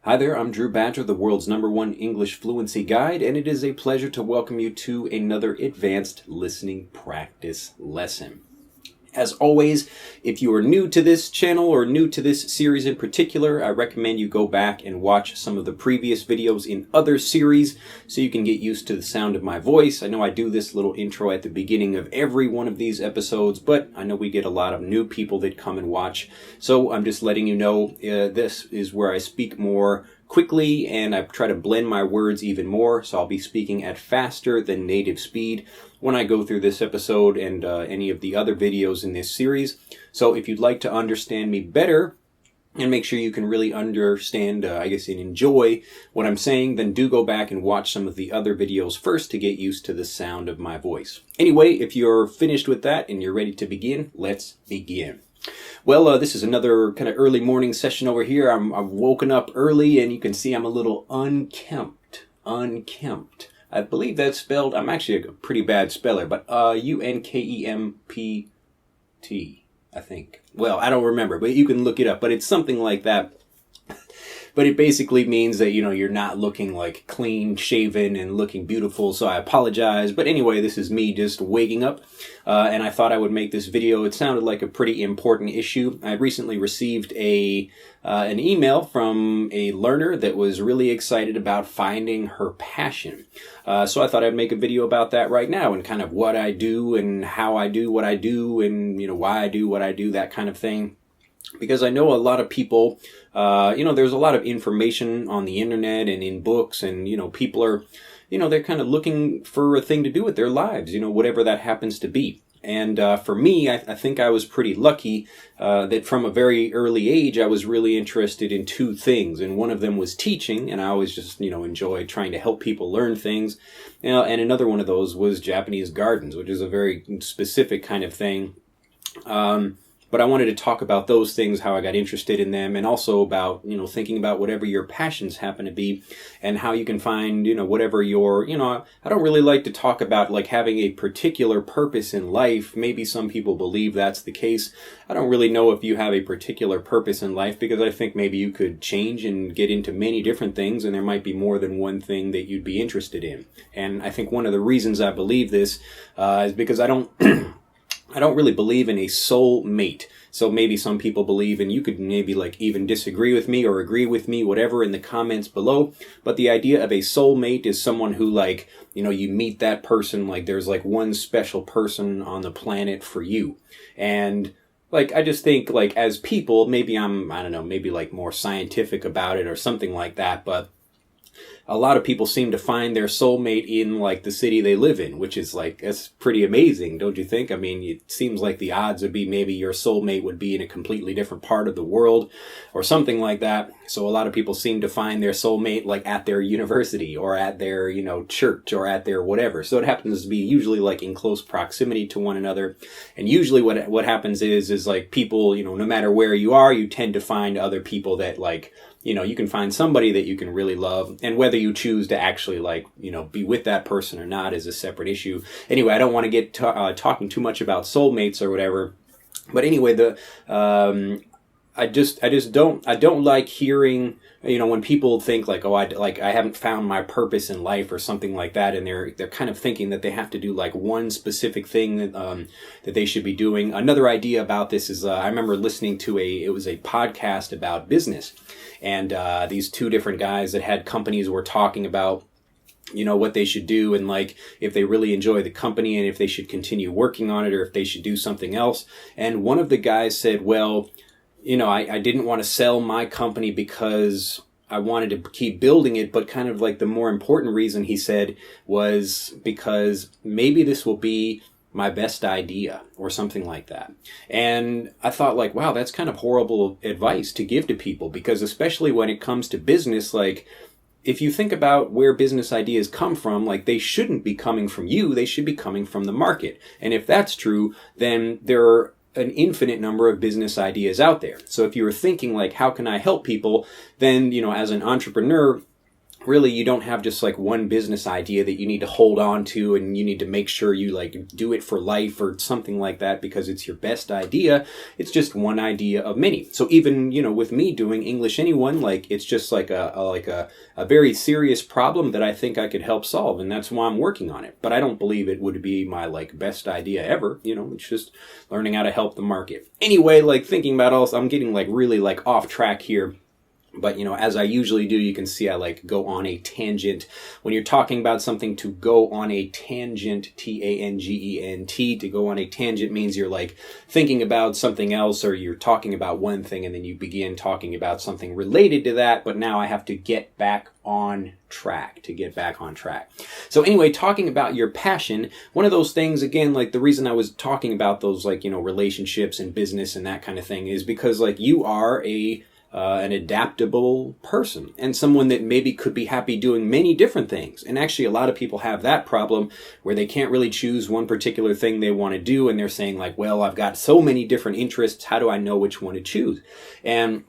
Hi there, I'm Drew Badger, the world's #1 English fluency guide, and it is a pleasure to welcome you to another advanced listening practice lesson. As always, if you are new to this channel or new to this series in particular, I recommend you go back and watch some of the previous videos in other series so you can get used to the sound of my voice. I know I do this little intro at the beginning of every one of these episodes, but I know we get a lot of new people that come and watch. So I'm just letting you know this is where I speak more quickly and I try to blend my words even more, so I'll be speaking at faster than native speed when I go through this episode and any of the other videos in this series. So if you'd like to understand me better and make sure you can really understand, and enjoy what I'm saying, then do go back and watch some of the other videos first to get used to the sound of my voice. Anyway, if you're finished with that and you're ready to begin, let's begin. Well, this is another kind of early morning session over here. I've woken up early and you can see I'm a little unkempt. I believe that's spelled, I'm actually a pretty bad speller, but U-N-K-E-M-P-T, I think. Well, I don't remember, but you can look it up, but it's something like that. But it basically means that, you're not looking like clean shaven and looking beautiful, so I apologize. But anyway, this is me just waking up, and I thought I would make this video. It sounded like a pretty important issue. I recently received an email from a learner that was really excited about finding her passion. So I thought I'd make a video about that right now and kind of what I do and how I do what I do and, why I do what I do, that kind of thing. Because I know a lot of people, there's a lot of information on the internet and in books and, people are, they're kind of looking for a thing to do with their lives, whatever that happens to be. And for me, I think I was pretty lucky that from a very early age, I was really interested in two things. And one of them was teaching, and I always just, enjoy trying to help people learn things. And another one of those was Japanese gardens, which is a very specific kind of thing. But I wanted to talk about those things, how I got interested in them, and also about, thinking about whatever your passions happen to be and how you can find, whatever your, I don't really like to talk about like having a particular purpose in life. Maybe some people believe that's the case. I don't really know if you have a particular purpose in life because I think maybe you could change and get into many different things and there might be more than one thing that you'd be interested in. And I think one of the reasons I believe this is because I don't really believe in a soul mate. So maybe some people believe, and you could maybe like even disagree with me or agree with me, whatever, in the comments below. But the idea of a soul mate is someone who like, you meet that person, like there's like one special person on the planet for you. And like, I just think like as people, maybe maybe like more scientific about it or something like that. But a lot of people seem to find their soulmate in like the city they live in, which is like, that's pretty amazing, don't you think? I mean, it seems like the odds would be maybe your soulmate would be in a completely different part of the world or something like that. So a lot of people seem to find their soulmate like at their university or at their, church or at their whatever. So it happens to be usually like in close proximity to one another. And usually what happens is like people, no matter where you are, you tend to find other people that like, you can find somebody that you can really love, and whether you choose to actually be with that person or not is a separate issue. Anyway, I don't want to get talking too much about soulmates or whatever, but anyway, I don't like hearing, when people think like, oh, I haven't found my purpose in life or something like that. And they're kind of thinking that they have to do like one specific thing that they should be doing. Another idea about this is, I remember listening to it was a podcast about business. And these two different guys that had companies were talking about, what they should do and like if they really enjoy the company and if they should continue working on it or if they should do something else. And one of the guys said, well, I didn't want to sell my company because I wanted to keep building it, but kind of like the more important reason he said was because maybe this will be my best idea or something like that. And I thought like, wow, that's kind of horrible advice to give to people, because especially when it comes to business, like if you think about where business ideas come from, like they shouldn't be coming from you, they should be coming from the market. And if that's true, then there are an infinite number of business ideas out there. So if you were thinking like, how can I help people? Then, as an entrepreneur, really you don't have just like one business idea that you need to hold on to and you need to make sure you like do it for life or something like that because it's your best idea. It's just one idea of many. So even, with me doing English Anyone, like it's just like a very serious problem that I think I could help solve, and that's why I'm working on it. But I don't believe it would be my like best idea ever. It's just learning how to help the market. Anyway, like thinking about all, I'm getting like really like off track here. But, as I usually do, you can see I like go on a tangent. When you're talking about something, to go on a tangent, T-A-N-G-E-N-T, to go on a tangent means you're like thinking about something else, or you're talking about one thing and then you begin talking about something related to that. But now I have to get back on track, So anyway, talking about your passion, one of those things, again, like the reason I was talking about those like, relationships and business and that kind of thing is because like you are an adaptable person and someone that maybe could be happy doing many different things. And actually a lot of people have that problem where they can't really choose one particular thing they want to do. And they're saying like, well, I've got so many different interests. How do I know which one to choose? And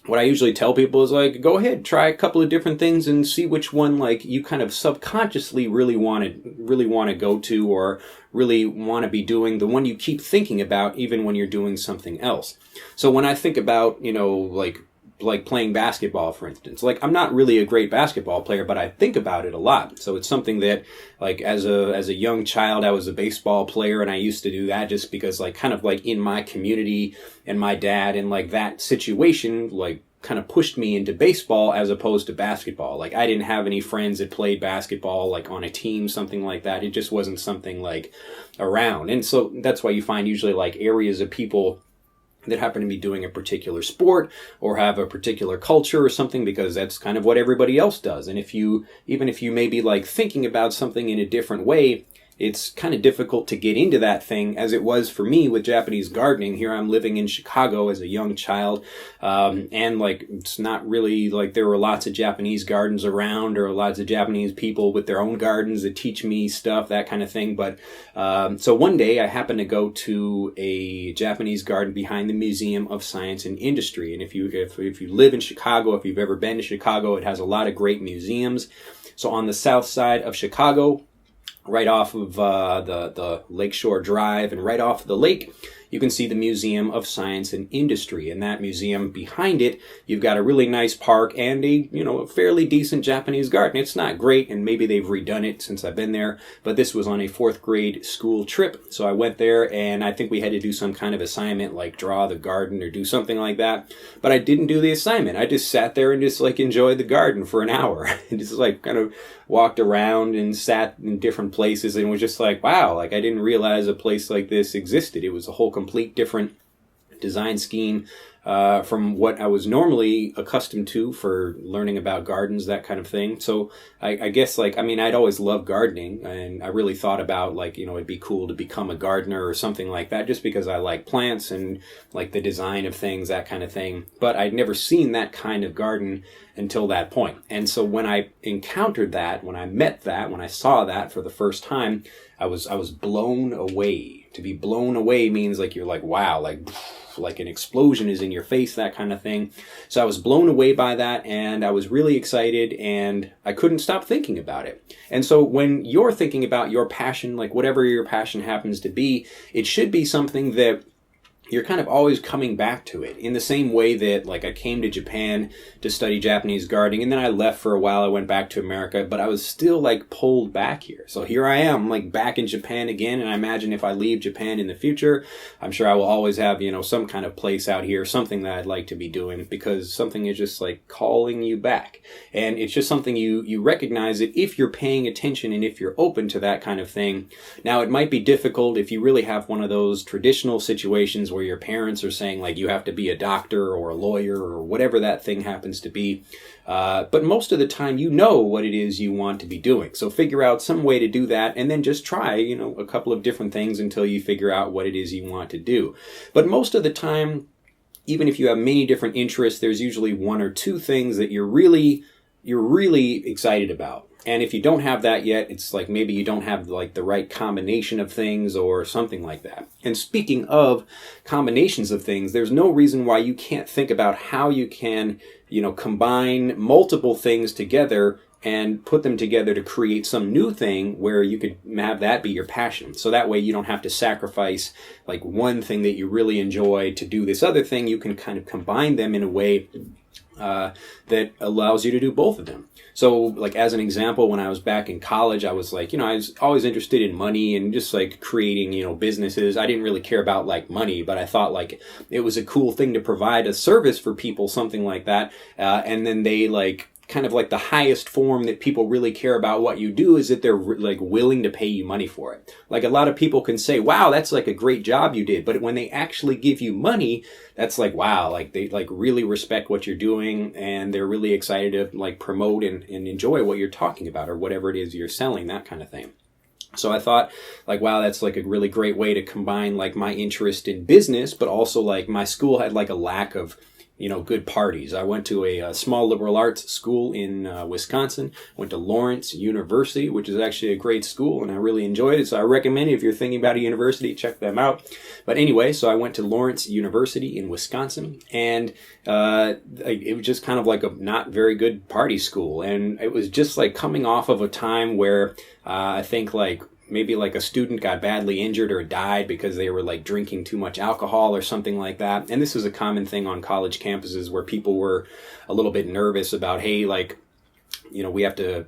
what I usually tell people is like, go ahead, try a couple of different things and see which one like you kind of subconsciously really want to go to or really want to be doing, the one you keep thinking about even when you're doing something else. So when I think about, like playing basketball, for instance, like I'm not really a great basketball player, but I think about it a lot. So it's something that like as a young child, I was a baseball player and I used to do that just because like kind of like in my community and my dad and like that situation, like kind of pushed me into baseball as opposed to basketball. Like I didn't have any friends that played basketball like on a team, something like that. It just wasn't something like around. And so that's why you find usually like areas of people that happen to be doing a particular sport or have a particular culture or something, because that's kind of what everybody else does. And even if you may be like thinking about something in a different way, it's kind of difficult to get into that thing, as it was for me with Japanese gardening. Here I'm living in Chicago as a young child, and like it's not really like there were lots of Japanese gardens around or lots of Japanese people with their own gardens that teach me stuff, that kind of thing. But so one day I happened to go to a Japanese garden behind the Museum of Science and Industry. And if you live in Chicago, if you've ever been to Chicago, it has a lot of great museums. So on the south side of Chicago, right off of the Lakeshore Drive and right off of the lake, you can see the Museum of Science and Industry. And that museum, behind it, you've got a really nice park and a fairly decent Japanese garden. It's not great, and maybe they've redone it since I've been there, but this was on a 4th grade school trip. So I went there, and I think we had to do some kind of assignment, like draw the garden or do something like that. But I didn't do the assignment. I just sat there and just like enjoyed the garden for an hour. And just like kind of walked around and sat in different places and was just like, wow, like I didn't realize a place like this existed. It was a whole complete different design scheme from what I was normally accustomed to for learning about gardens, that kind of thing. So I guess I'd always loved gardening, and I really thought about it'd be cool to become a gardener or something like that, just because I like plants and like the design of things, that kind of thing. But I'd never seen that kind of garden until that point. And so when I encountered that, when I saw that for the first time, I was blown away. To be blown away means like you're like, wow, like an explosion is in your face, that kind of thing. So I was blown away by that, and I was really excited, and I couldn't stop thinking about it. And so when you're thinking about your passion, like whatever your passion happens to be, it should be something that you're kind of always coming back to it, in the same way that like I came to Japan to study Japanese gardening, and then I left for a while. I went back to America, but I was still like pulled back here. So here I am, like back in Japan again. And I imagine if I leave Japan in the future, I'm sure I will always have, some kind of place out here, something that I'd like to be doing, because something is just like calling you back. And it's just something you recognize it if you're paying attention and if you're open to that kind of thing. Now, it might be difficult if you really have one of those traditional situations where your parents are saying like you have to be a doctor or a lawyer or whatever that thing happens to be. But most of the time you know what it is you want to be doing. So figure out some way to do that, and then just try, a couple of different things until you figure out what it is you want to do. But most of the time, even if you have many different interests, there's usually one or two things that you're really excited about. And if you don't have that yet, it's like maybe you don't have like the right combination of things or something like that. And speaking of combinations of things, there's no reason why you can't think about how you can, combine multiple things together and put them together to create some new thing where you could have that be your passion. So that way you don't have to sacrifice like one thing that you really enjoy to do this other thing. You can kind of combine them in a way that allows you to do both of them. So like as an example, when I was back in college, I was like, I was always interested in money and just like creating, businesses. I didn't really care about like money, but I thought like it was a cool thing to provide a service for people, something like that. And then they like kind of like the highest form that people really care about what you do is that they're like willing to pay you money for it. Like a lot of people can say, wow, that's like a great job you did. But when they actually give you money, that's like, wow, like they like really respect what you're doing and they're really excited to like promote and enjoy what you're talking about or whatever it is you're selling, that kind of thing. So I thought like, wow, that's like a really great way to combine like my interest in business, but also like my school had like a lack of good parties. I went to a small liberal arts school in Wisconsin, went to Lawrence University, which is actually a great school, and I really enjoyed it. So I recommend it if you're thinking about a university, check them out. But anyway, so I went to Lawrence University in Wisconsin, and it was just kind of like a not very good party school. And it was just like coming off of a time where I think like maybe like a student got badly injured or died because they were like drinking too much alcohol or something like that. And this was a common thing on college campuses where people were a little bit nervous about, hey, like, we have to,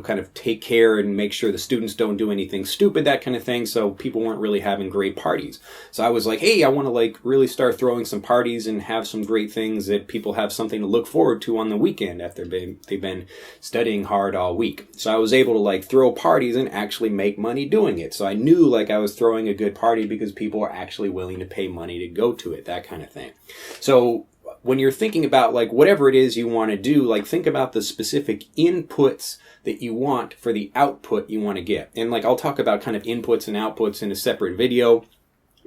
kind of take care and make sure the students don't do anything stupid, that kind of thing. So people weren't really having great parties. So I was like, hey, I want to like really start throwing some parties and have some great things that people have something to look forward to on the weekend after they've been studying hard all week. So I was able to like throw parties and actually make money doing it. So I knew like I was throwing a good party because people were actually willing to pay money to go to it, that kind of thing. So when you're thinking about like whatever it is you want to do, like think about the specific inputs that you want for the output you want to get. And like I'll talk about kind of inputs and outputs in a separate video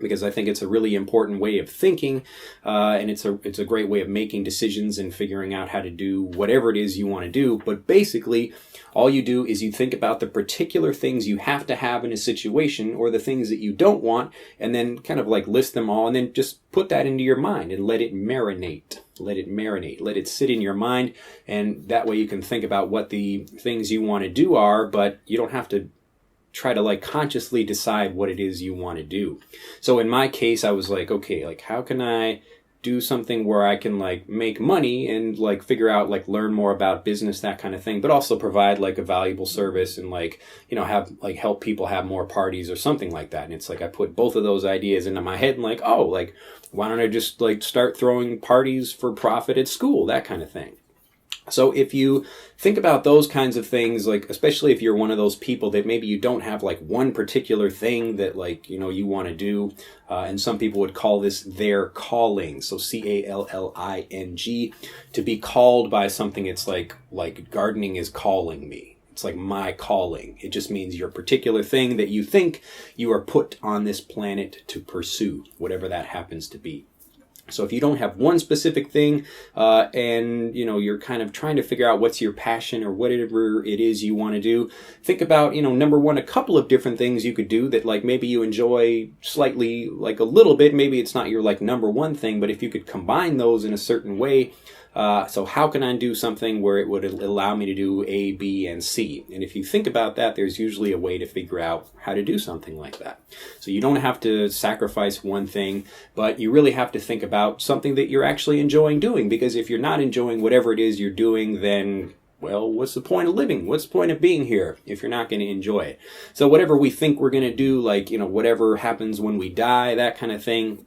because I think it's a really important way of thinking, and it's a great way of making decisions and figuring out how to do whatever it is you want to do. But basically, all you do is you think about the particular things you have to have in a situation or the things that you don't want, and then kind of like list them all, and then just put that into your mind and let it marinate. Let it marinate. Let it sit in your mind, and that way you can think about what the things you want to do are, but you don't have to try to like consciously decide what it is you want to do. So in my case, I was like, okay, like how can I do something where I can like make money and like figure out like learn more about business, that kind of thing, but also provide like a valuable service and like, have like help people have more parties or something like that. And it's like I put both of those ideas into my head and like, oh, like why don't I just like start throwing parties for profit at school, that kind of thing. So if you think about those kinds of things, like especially if you're one of those people that maybe you don't have like one particular thing that like, you want to do, and some people would call this their calling. So CALLING, to be called by something. It's like gardening is calling me. It's like my calling. It just means your particular thing that you think you are put on this planet to pursue, whatever that happens to be. So if you don't have one specific thing, and you're kind of trying to figure out what's your passion or whatever it is you want to do, think about, number one, a couple of different things you could do that like maybe you enjoy slightly, like a little bit. Maybe it's not your like number one thing, but if you could combine those in a certain way. So how can I do something where it would allow me to do A, B, and C? And if you think about that, there's usually a way to figure out how to do something like that. So you don't have to sacrifice one thing, but you really have to think about something that you're actually enjoying doing. Because if you're not enjoying whatever it is you're doing, then, well, what's the point of living? What's the point of being here if you're not going to enjoy it? So whatever we think we're going to do, like, whatever happens when we die, that kind of thing,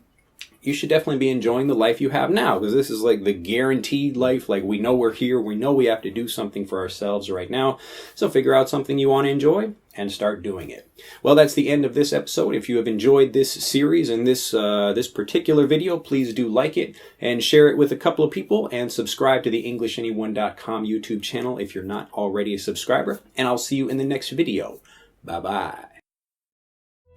you should definitely be enjoying the life you have now, because this is like the guaranteed life. Like we know we're here. We know we have to do something for ourselves right now. So figure out something you want to enjoy and start doing it. Well, that's the end of this episode. If you have enjoyed this series and this particular video, please do like it and share it with a couple of people, and subscribe to the EnglishAnyone.com YouTube channel if you're not already a subscriber. And I'll see you in the next video. Bye-bye.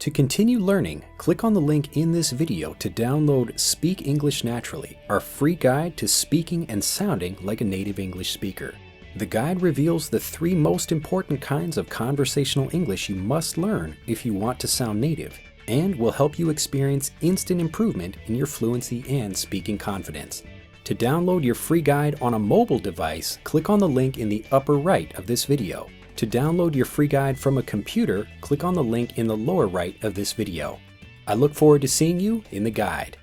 To continue learning, click on the link in this video to download Speak English Naturally, our free guide to speaking and sounding like a native English speaker. The guide reveals the 3 most important kinds of conversational English you must learn if you want to sound native, and will help you experience instant improvement in your fluency and speaking confidence. To download your free guide on a mobile device, click on the link in the upper right of this video. To download your free guide from a computer, click on the link in the lower right of this video. I look forward to seeing you in the guide.